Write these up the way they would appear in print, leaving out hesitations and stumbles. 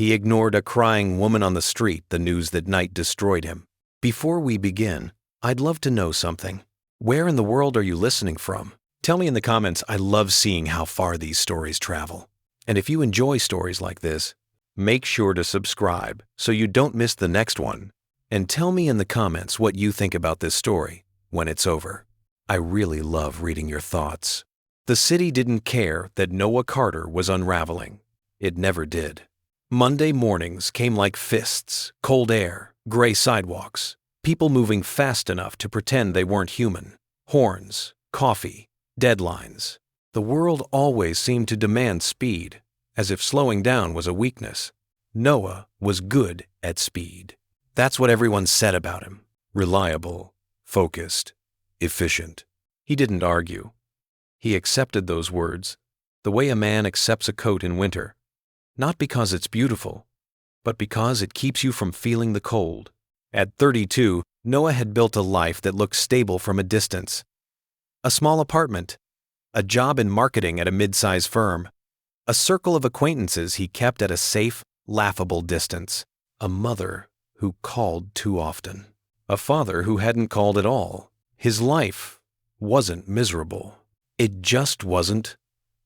He ignored a crying woman on the street, the news that night destroyed him. Before we begin, I'd love to know something. Where in the world are you listening from? Tell me in the comments. I love seeing how far these stories travel. And if you enjoy stories like this, make sure to subscribe so you don't miss the next one. And tell me in the comments what you think about this story when it's over. I really love reading your thoughts. The city didn't care that Noah Carter was unraveling. It never did. Monday mornings came like fists, cold air, gray sidewalks, people moving fast enough to pretend they weren't human, horns, coffee, deadlines. The world always seemed to demand speed, as if slowing down was a weakness. Noah was good at speed. That's what everyone said about him. Reliable, focused, efficient. He didn't argue. He accepted those words, the way a man accepts a coat in winter. Not because it's beautiful, but because it keeps you from feeling the cold. At 32, Noah had built a life that looked stable from a distance. A small apartment, a job in marketing at a mid-size firm, a circle of acquaintances he kept at a safe, laughable distance, a mother who called too often, a father who hadn't called at all. His life wasn't miserable. It just wasn't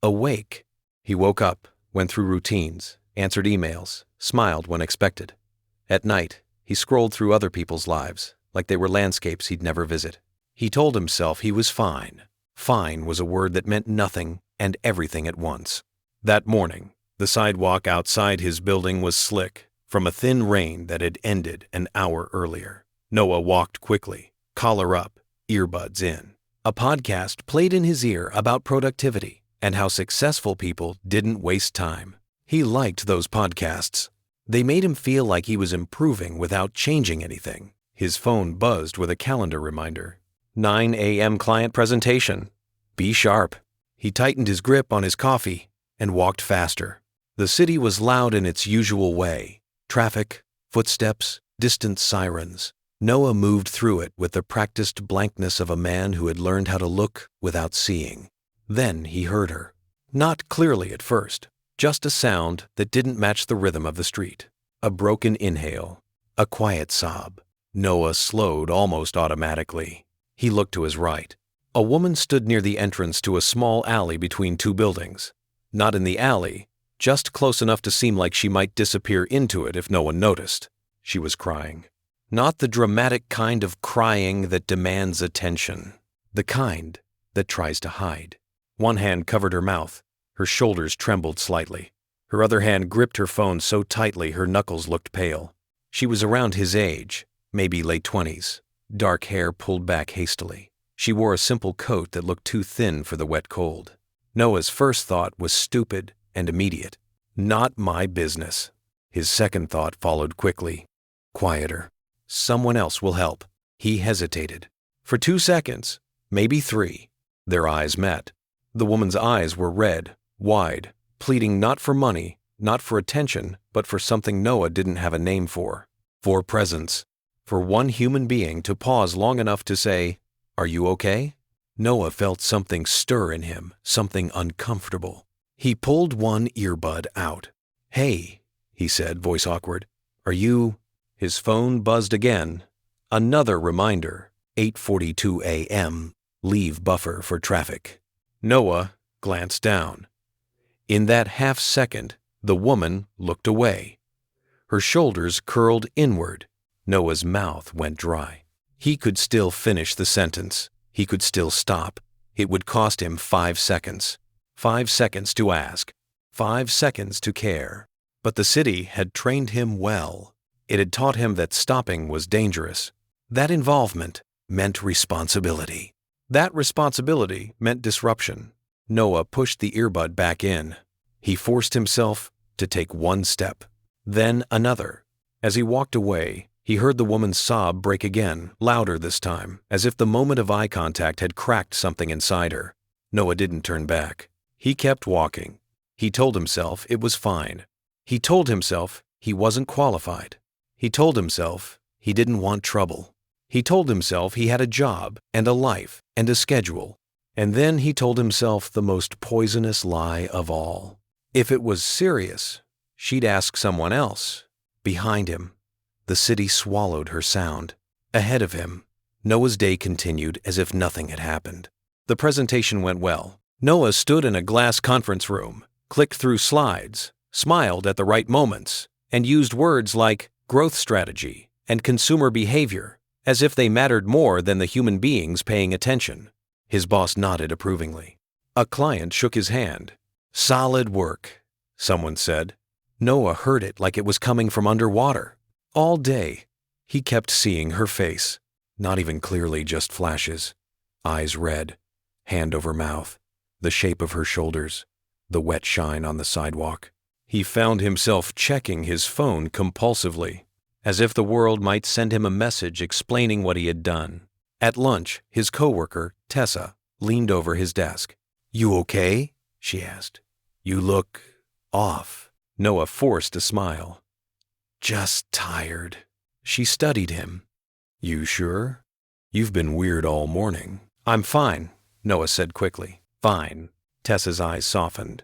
awake. He woke up, went through routines, answered emails, smiled when expected. At night, he scrolled through other people's lives, like they were landscapes he'd never visit. He told himself he was fine. Fine was a word that meant nothing and everything at once. That morning, the sidewalk outside his building was slick from a thin rain that had ended an hour earlier. Noah walked quickly, collar up, earbuds in. A podcast played in his ear about productivity and how successful people didn't waste time. He liked those podcasts. They made him feel like he was improving without changing anything. His phone buzzed with a calendar reminder. 9 a.m. client presentation. Be sharp. He tightened his grip on his coffee and walked faster. The city was loud in its usual way. Traffic, footsteps, distant sirens. Noah moved through it with the practiced blankness of a man who had learned how to look without seeing. Then he heard her. Not clearly at first, just a sound that didn't match the rhythm of the street. A broken inhale, a quiet sob. Noah slowed almost automatically. He looked to his right. A woman stood near the entrance to a small alley between two buildings. Not in the alley, just close enough to seem like she might disappear into it if no one noticed. She was crying. Not the dramatic kind of crying that demands attention. The kind that tries to hide. One hand covered her mouth. Her shoulders trembled slightly. Her other hand gripped her phone so tightly her knuckles looked pale. She was around his age, maybe late 20s. Dark hair pulled back hastily. She wore a simple coat that looked too thin for the wet cold. Noah's first thought was stupid and immediate. Not my business. His second thought followed quickly. Quieter. Someone else will help. He hesitated. For 2 seconds, maybe 3, their eyes met. The woman's eyes were red, wide, pleading not for money, not for attention, but for something Noah didn't have a name for presence. For one human being to pause long enough to say, "Are you okay?" Noah felt something stir in him, something uncomfortable. He pulled one earbud out. "Hey," he said, voice awkward. "Are you—" His phone buzzed again. Another reminder. 8:42 a.m. Leave buffer for traffic. Noah glanced down. In that half second, the woman looked away. Her shoulders curled inward. Noah's mouth went dry. He could still finish the sentence. He could still stop. It would cost him 5 seconds. 5 seconds to ask. 5 seconds to care. But the city had trained him well. It had taught him that stopping was dangerous. That involvement meant responsibility. That responsibility meant disruption. Noah pushed the earbud back in. He forced himself to take one step, then another. As he walked away, he heard the woman's sob break again, louder this time, as if the moment of eye contact had cracked something inside her. Noah didn't turn back. He kept walking. He told himself it was fine. He told himself he wasn't qualified. He told himself he didn't want trouble. He told himself he had a job and a life and a schedule. And then he told himself the most poisonous lie of all. If it was serious, she'd ask someone else. Behind him, the city swallowed her sound. Ahead of him, Noah's day continued as if nothing had happened. The presentation went well. Noah stood in a glass conference room, clicked through slides, smiled at the right moments, and used words like growth strategy and consumer behavior as if they mattered more than the human beings paying attention. His boss nodded approvingly. A client shook his hand. "Solid work," someone said. Noah heard it like it was coming from underwater. All day, he kept seeing her face, not even clearly, just flashes. Eyes red, hand over mouth, the shape of her shoulders, the wet shine on the sidewalk. He found himself checking his phone compulsively, as if the world might send him a message explaining what he had done. At lunch, his coworker, Tessa, leaned over his desk. "You okay?" she asked. "You look off." Noah forced a smile. "Just tired." She studied him. "You sure? You've been weird all morning." "I'm fine," Noah said quickly. "Fine." Tessa's eyes softened.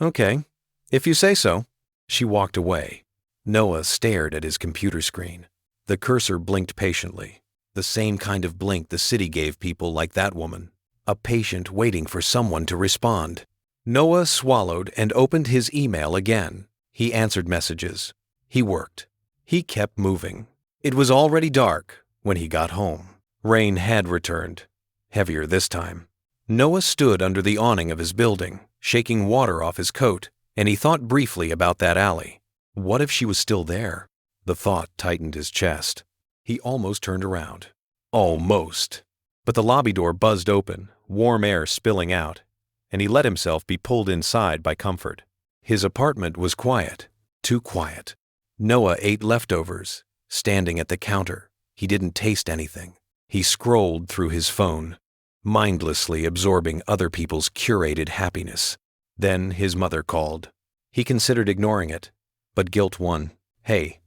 "Okay, if you say so." She walked away. Noah stared at his computer screen. The cursor blinked patiently, the same kind of blink the city gave people like that woman, a patient waiting for someone to respond. Noah swallowed and opened his email again. He answered messages. He worked. He kept moving. It was already dark when he got home. Rain had returned, heavier this time. Noah stood under the awning of his building, shaking water off his coat, and he thought briefly about that alley. What if she was still there? The thought tightened his chest. He almost turned around. Almost. But the lobby door buzzed open, warm air spilling out, and he let himself be pulled inside by comfort. His apartment was quiet, too quiet. Noah ate leftovers, standing at the counter. He didn't taste anything. He scrolled through his phone, mindlessly absorbing other people's curated happiness. Then his mother called. He considered ignoring it, but guilt won. "Hey,"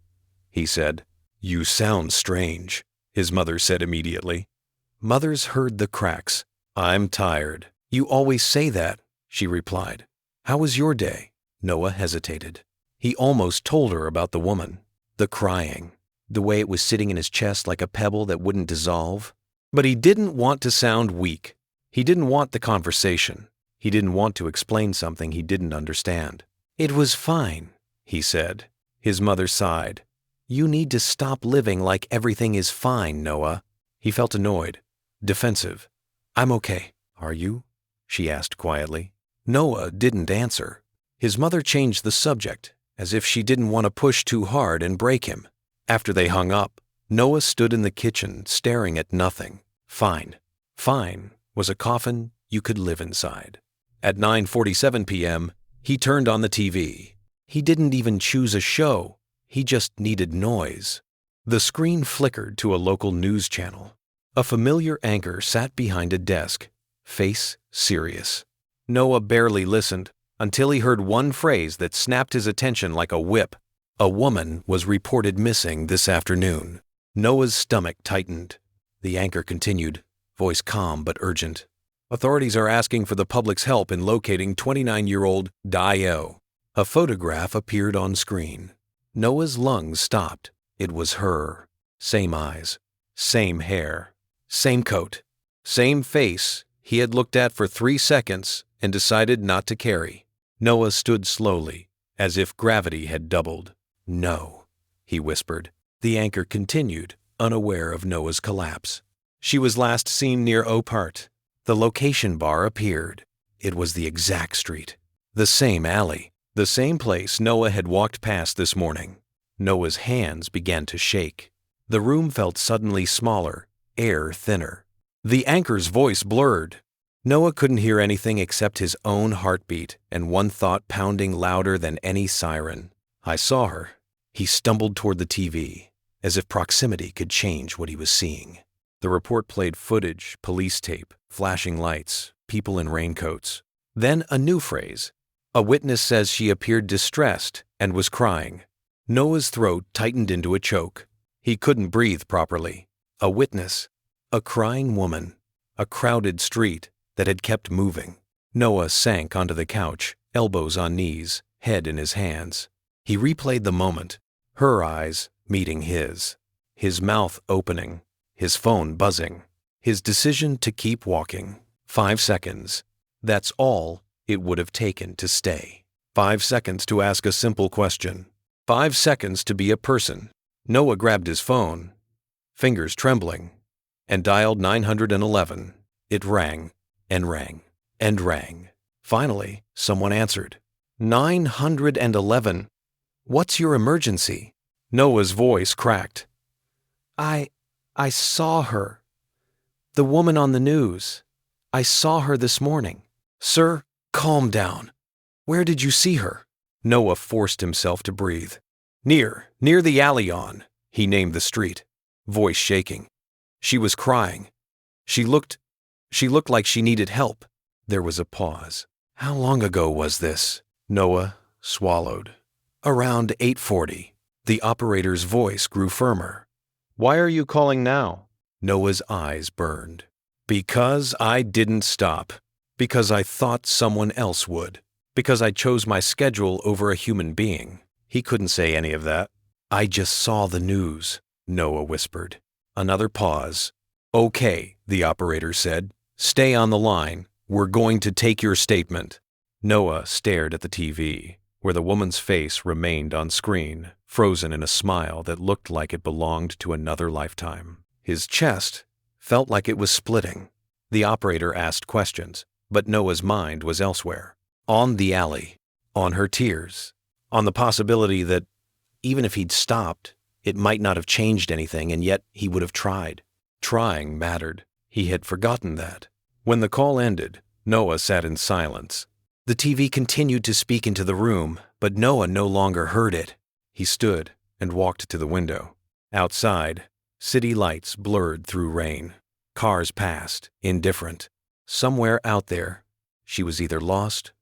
he said. "You sound strange," his mother said immediately. Mothers heard the cracks. "I'm tired." "You always say that," she replied. "How was your day?" Noah hesitated. He almost told her about the woman, the crying, the way it was sitting in his chest like a pebble that wouldn't dissolve. But he didn't want to sound weak. He didn't want the conversation. He didn't want to explain something he didn't understand. "It was fine," he said. His mother sighed. "You need to stop living like everything is fine, Noah." He felt annoyed, defensive. "I'm okay. Are you?" she asked quietly. Noah didn't answer. His mother changed the subject, as if she didn't want to push too hard and break him. After they hung up, Noah stood in the kitchen staring at nothing. Fine. Fine was a coffin you could live inside. At 9:47 p.m., he turned on the TV. He didn't even choose a show. He just needed noise. The screen flickered to a local news channel. A familiar anchor sat behind a desk, face serious. Noah barely listened until he heard one phrase that snapped his attention like a whip. "A woman was reported missing this afternoon." Noah's stomach tightened. The anchor continued, voice calm but urgent. "Authorities are asking for the public's help in locating 29-year-old Dio." A photograph appeared on screen. Noah's lungs stopped. It was her. Same eyes, same hair, same coat, same face he had looked at for 3 seconds and decided not to carry. Noah stood slowly, as if gravity had doubled. "No," he whispered. The anchor continued, unaware of Noah's collapse. She was last seen near Opart. The location bar appeared. It was the exact street, the same alley, the same place Noah had walked past this morning. Noah's hands began to shake. The room felt suddenly smaller, air thinner. The anchor's voice blurred. Noah couldn't hear anything except his own heartbeat and one thought pounding louder than any siren. "I saw her." He stumbled toward the TV, as if proximity could change what he was seeing. The report played footage, police tape, flashing lights, people in raincoats. Then a new phrase. "A witness says she appeared distressed and was crying." Noah's throat tightened into a choke. He couldn't breathe properly. A witness. A crying woman. A crowded street that had kept moving. Noah sank onto the couch, elbows on knees, head in his hands. He replayed the moment, her eyes meeting his mouth opening, his phone buzzing, his decision to keep walking. 5 seconds. That's all it would have taken to stay. 5 seconds to ask a simple question. 5 seconds to be a person. Noah grabbed his phone, fingers trembling, and dialed 911. It rang and rang and rang. Finally, someone answered. 911. What's your emergency? Noah's voice cracked. I saw her. The woman on the news. I saw her this morning. Sir, calm down. Where did you see her? Noah forced himself to breathe. Near the alley on, he named the street, voice shaking. She was crying. She looked like she needed help. There was a pause. How long ago was this? Noah swallowed. Around 8:40. The operator's voice grew firmer. Why are you calling now? Noah's eyes burned. Because I didn't stop. Because I thought someone else would. Because I chose my schedule over a human being. He couldn't say any of that. I just saw the news, Noah whispered. Another pause. Okay, the operator said. Stay on the line. We're going to take your statement. Noah stared at the TV, where the woman's face remained on screen, frozen in a smile that looked like it belonged to another lifetime. His chest felt like it was splitting. The operator asked questions, but Noah's mind was elsewhere. On the alley, on her tears, on the possibility that, even if he'd stopped, it might not have changed anything, and yet he would have tried. Trying mattered. He had forgotten that. When the call ended, Noah sat in silence. The TV continued to speak into the room, but Noah no longer heard it. He stood and walked to the window. Outside, city lights blurred through rain. Cars passed, indifferent. Somewhere out there, she was either lost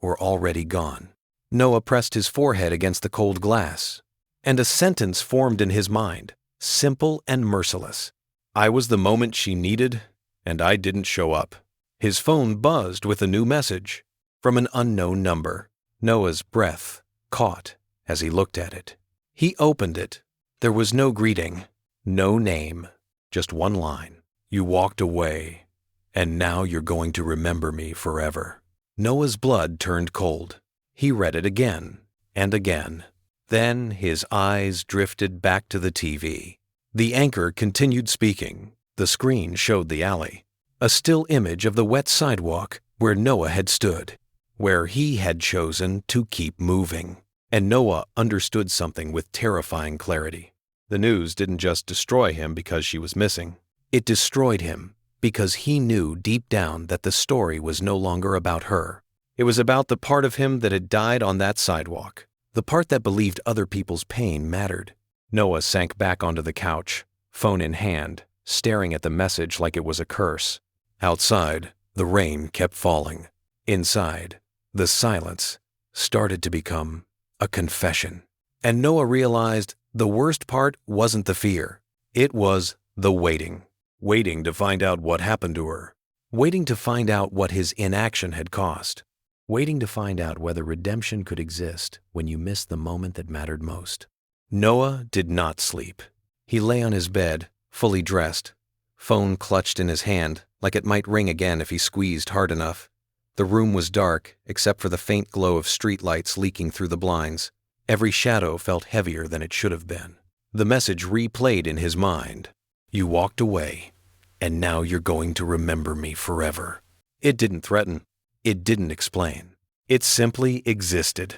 or already gone. Noah pressed his forehead against the cold glass, and a sentence formed in his mind, simple and merciless. I was the moment she needed, and I didn't show up. His phone buzzed with a new message from an unknown number. Noah's breath caught as he looked at it. He opened it. There was no greeting, no name, just one line. You walked away, and now you're going to remember me forever. Noah's blood turned cold. He read it again and again. Then his eyes drifted back to the TV. The anchor continued speaking. The screen showed the alley, a still image of the wet sidewalk where Noah had stood, where he had chosen to keep moving. And Noah understood something with terrifying clarity. The news didn't just destroy him because she was missing. It destroyed him because he knew deep down that the story was no longer about her. It was about the part of him that had died on that sidewalk, the part that believed other people's pain mattered. Noah sank back onto the couch, phone in hand, staring at the message like it was a curse. Outside, the rain kept falling. Inside, the silence started to become a confession. And Noah realized the worst part wasn't the fear. It was the waiting. Waiting to find out what happened to her. Waiting to find out what his inaction had cost. Waiting to find out whether redemption could exist when you missed the moment that mattered most. Noah did not sleep. He lay on his bed, fully dressed, phone clutched in his hand like it might ring again if he squeezed hard enough. The room was dark, except for the faint glow of streetlights leaking through the blinds. Every shadow felt heavier than it should have been. The message replayed in his mind. You walked away, and now you're going to remember me forever. It didn't threaten. It didn't explain. It simply existed,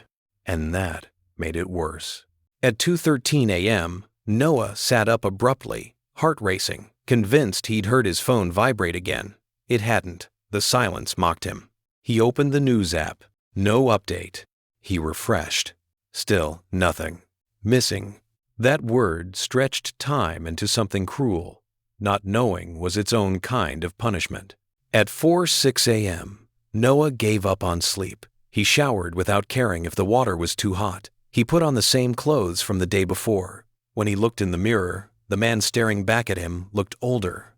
and that made it worse. At 2:13 a.m., Noah sat up abruptly, heart racing, convinced he'd heard his phone vibrate again. It hadn't. The silence mocked him. He opened the news app. No update. He refreshed. Still nothing. Missing. That word stretched time into something cruel. Not knowing was its own kind of punishment. At 4:06 a.m., Noah gave up on sleep. He showered without caring if the water was too hot. He put on the same clothes from the day before. When he looked in the mirror, the man staring back at him looked older,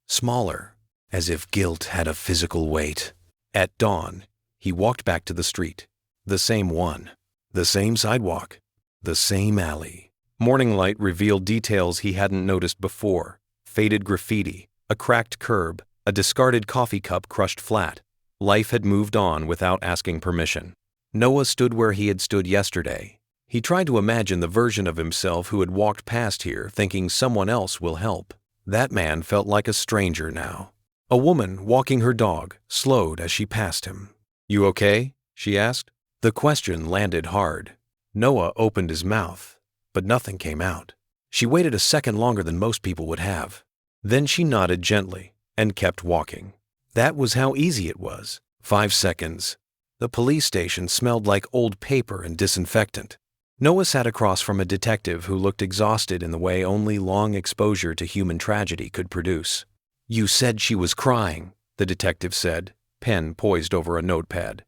smaller, as if guilt had a physical weight. At dawn, he walked back to the street, the same one. The same sidewalk. The same alley. Morning light revealed details he hadn't noticed before. Faded graffiti, a cracked curb, a discarded coffee cup crushed flat. Life had moved on without asking permission. Noah stood where he had stood yesterday. He tried to imagine the version of himself who had walked past here thinking someone else will help. That man felt like a stranger now. A woman walking her dog slowed as she passed him. "You okay?" she asked. The question landed hard. Noah opened his mouth, but nothing came out. She waited a second longer than most people would have. Then she nodded gently and kept walking. That was how easy it was. 5 seconds. The police station smelled like old paper and disinfectant. Noah sat across from a detective who looked exhausted in the way only long exposure to human tragedy could produce. "You said she was crying," the detective said, pen poised over a notepad.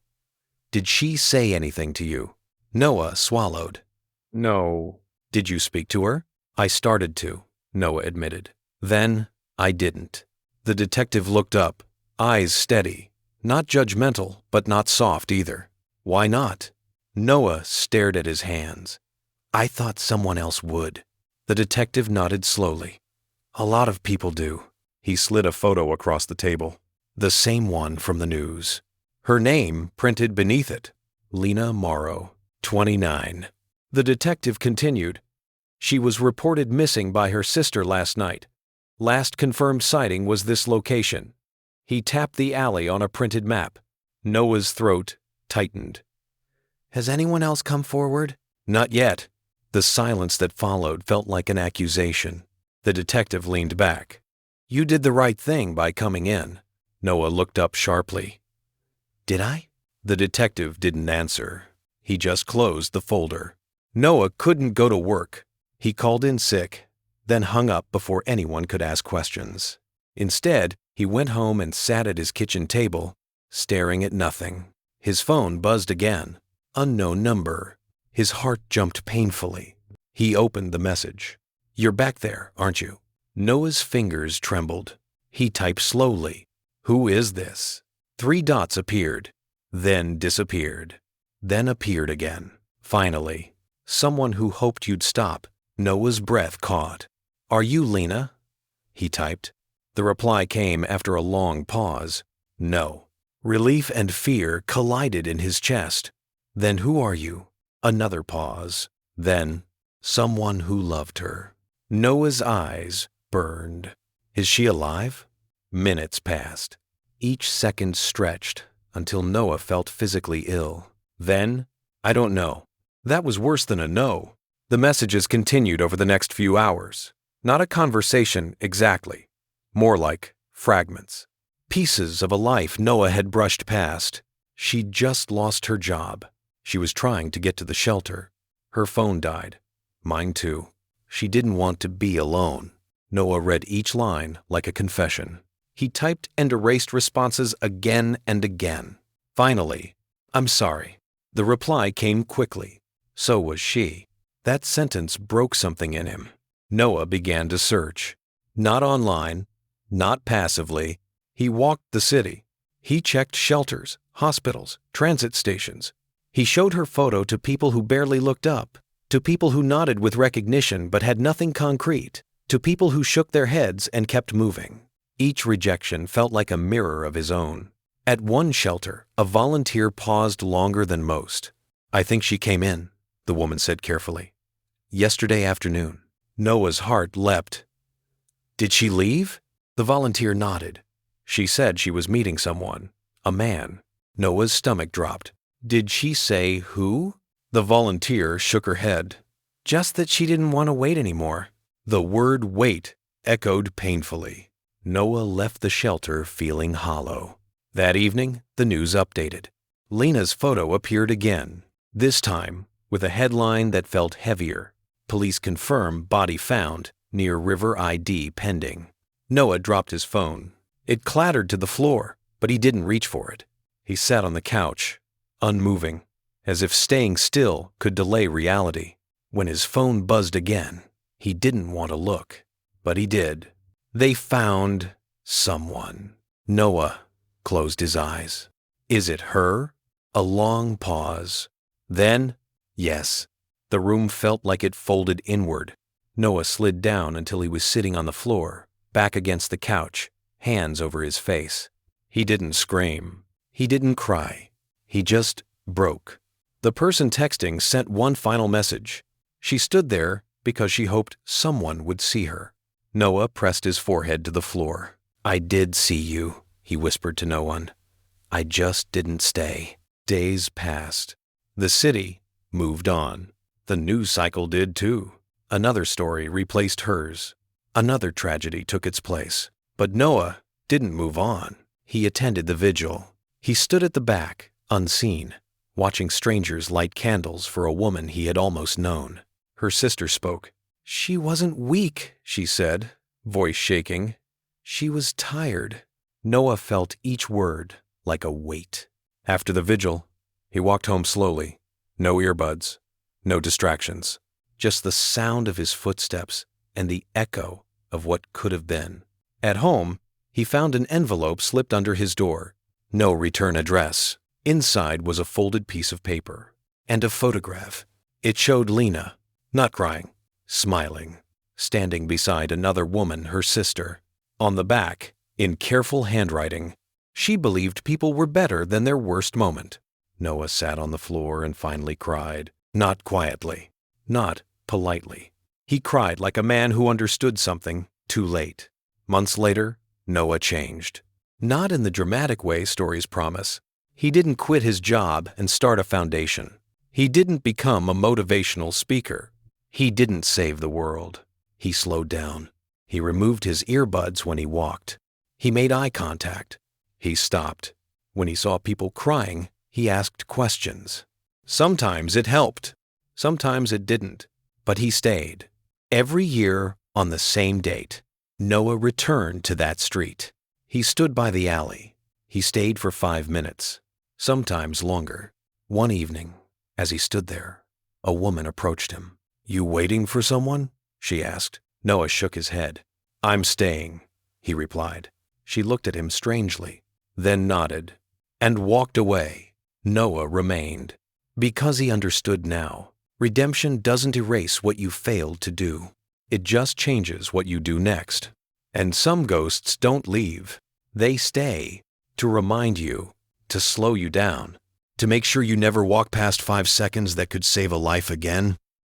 "Did she say anything to you?" Noah swallowed. "No." "Did you speak to her?" "I started to," Noah admitted. "Then I didn't." The detective looked up, eyes steady, not judgmental, but not soft either. "Why not?" Noah stared at his hands. "I thought someone else would." The detective nodded slowly. "A lot of people do." He slid a photo across the table. The same one from the news. Her name printed beneath it. Lena Morrow, 29. The detective continued. "She was reported missing by her sister last night. Last confirmed sighting was this location." He tapped the alley on a printed map. Noah's throat tightened. "Has anyone else come forward?" "Not yet." The silence that followed felt like an accusation. The detective leaned back. "You did the right thing by coming in." Noah looked up sharply. "Did I?" The detective didn't answer. He just closed the folder. Noah couldn't go to work. He called in sick, then hung up before anyone could ask questions. Instead, he went home and sat at his kitchen table, staring at nothing. His phone buzzed again. Unknown number. His heart jumped painfully. He opened the message. "You're back there, aren't you?" Noah's fingers trembled. He typed slowly. "Who is this?" 3 dots appeared, then disappeared, then appeared again. Finally, someone who hoped you'd stop. Noah's breath caught. "Are you Lena?" he typed. The reply came after a long pause. "No." Relief and fear collided in his chest. "Then who are you?" Another pause. Then, "Someone who loved her." Noah's eyes burned. "Is she alive?" Minutes passed. Each second stretched until Noah felt physically ill. Then, "I don't know." That was worse than a no. The messages continued over the next few hours. Not a conversation exactly. More like fragments. Pieces of a life Noah had brushed past. She'd just lost her job. She was trying to get to the shelter. Her phone died. Mine too. She didn't want to be alone. Noah read each line like a confession. He typed and erased responses again and again. Finally, "I'm sorry." The reply came quickly. So was she. That sentence broke something in him. Noah began to search. Not online, not passively. He walked the city. He checked shelters, hospitals, transit stations. He showed her photo to people who barely looked up, to people who nodded with recognition but had nothing concrete, to people who shook their heads and kept moving. Each rejection felt like a mirror of his own. At one shelter, a volunteer paused longer than most. "I think she came in," the woman said carefully. "Yesterday afternoon." Noah's heart leapt. "Did she leave?" The volunteer nodded. "She said she was meeting someone. A man." Noah's stomach dropped. "Did she say who?" The volunteer shook her head. "Just that she didn't want to wait anymore." The word wait echoed painfully. Noah left the shelter feeling hollow. That evening, the news updated. Lena's photo appeared again, this time with a headline that felt heavier. "Police confirm body found near River ID pending." Noah dropped his phone. It clattered to the floor, but he didn't reach for it. He sat on the couch, unmoving, as if staying still could delay reality. When his phone buzzed again, he didn't want to look, but he did. They found someone. Noah closed his eyes. Is it her? A long pause. Then, Yes. The room felt like it folded inward. Noah slid down until he was sitting on the floor, back against the couch, hands over his face. He didn't scream. He didn't cry. He just broke. The person texting sent one final message. She stood there because she hoped someone would see her. Noah pressed his forehead to the floor. "I did see you," he whispered to no one. "I just didn't stay." Days passed. The city moved on. The news cycle did too. Another story replaced hers. Another tragedy took its place. But Noah didn't move on. He attended the vigil. He stood at the back, unseen, watching strangers light candles for a woman he had almost known. Her sister spoke. "She wasn't weak," she said, voice shaking. "She was tired." Noah felt each word like a weight. After the vigil, he walked home slowly. No earbuds, no distractions, just the sound of his footsteps and the echo of what could have been. At home, he found an envelope slipped under his door. No return address. Inside was a folded piece of paper and a photograph. It showed Lena, not crying, smiling, standing beside another woman, her sister. On the back, in careful handwriting, she believed people were better than their worst moment. Noah sat on the floor and finally cried. Not quietly, not politely. He cried like a man who understood something too late. Months later, Noah changed. Not in the dramatic way stories promise. He didn't quit his job and start a foundation. He didn't become a motivational speaker. He didn't save the world. He slowed down. He removed his earbuds when he walked. He made eye contact. He stopped. When he saw people crying, he asked questions. Sometimes it helped. Sometimes it didn't. But he stayed. Every year, on the same date, Noah returned to that street. He stood by the alley. He stayed for 5 minutes, sometimes longer. One evening, as he stood there, a woman approached him. "You waiting for someone?" she asked. Noah shook his head. "I'm staying," he replied. She looked at him strangely, then nodded, and walked away. Noah remained, because he understood now. Redemption doesn't erase what you failed to do. It just changes what you do next. And some ghosts don't leave. They stay to remind you, to slow you down, to make sure you never walk past 5 seconds that could save a life again.